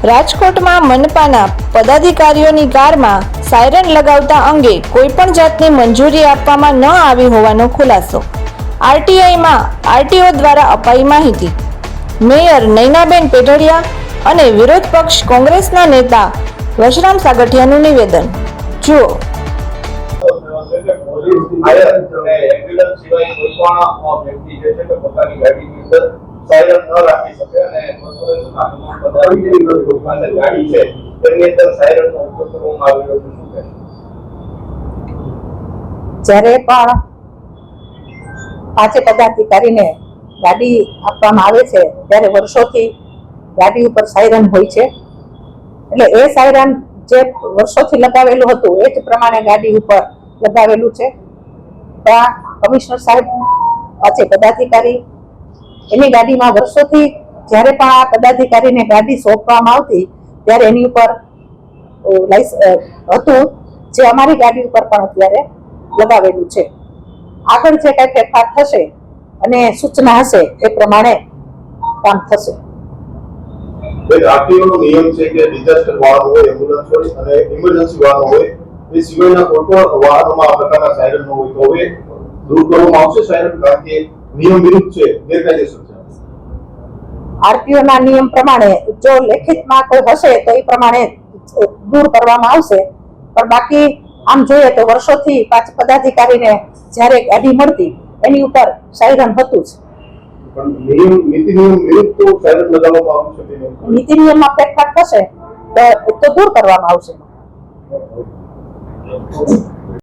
રાજકોટમાં મનપાના પદાધિકારીઓની કારમાં સાયરન લગાવતા અંગે કોઈપણ જાતની મંજૂરી આપવામાં ન આવી હોવાનો ખુલાસો। આરટીઆઈમાં આરટીઓ દ્વારા અપાઈ માહિતી। મેયર નૈનાબેન પેઢડિયા અને વિરોધ પક્ષ કોંગ્રેસના નેતા વશરામ સાગઠિયાનું નિવેદન જુઓ। સાયરન ન રાખી શકે અને કોર્પોરેશનના પદાધિકારી ગાડી છે તેની અંદર સાયરનનો ઉપયોગ કરવામાં આવ્યો છે। શું કહે? જ્યારે પણ પાંચે પદાધિકારીને ગાડી આપવામાં આવે છે ત્યારે વર્ષોથી ગાડી ઉપર સાયરન હોય છે। એટલે એ સાયરન જે વર્ષોથી લગાવેલું હતું એ જ પ્રમાણે ગાડી ઉપર લગાવેલું છે। ત્યાં કમિશનર સાહેબ પાંચે પદાધિકારી એની ગાડીમાં વર્ષોથી જ્યારે પણ આ પદાધિકારીને ગાડી સોંપવામાં આવતી ત્યારે એની ઉપર હતું જે અમારી ગાડી ઉપર પણ અત્યારે લગાવેલું છે। આગળ જે કઈ ફેરફાર થશે અને સૂચના હશે એ પ્રમાણે કામ થશે। આરટીઓનો નિયમ છે કે ડિઝાસ્ટર વાહન હોય, એમ્બ્યુલન્સ હોય અને ઇમરજન્સી વાહન હોય એ સિવાયના કોઈ પણ વાહનોમાં આ પ્રકારના સાયરન ન હોય તો હવે દૂર કરવામાં આવશે સાયરન, કારણ કે નિયમ વિરુદ્ધ છે, ગેરકાયદેસર છે। આરટીઓ ના નિયમ પ્રમાણે જો લેખિતમાં કોઈ હશે તો એ પ્રમાણે દૂર કરવામાં આવશે, પણ બાકી આમ જોઈએ તો વર્ષોથી પાંચ પદાધિકારીને જ્યારે ગાડી મળતી એની ઉપર સાયરન હતું જ। પણ નિયમ નીતિ નિયમ વિરુદ્ધ તો સાયરન લગાવવામાં આવશે કે નહીં? નીતિ નિયમમાં ફેરફાર થશે તો દૂર કરવામાં આવશે।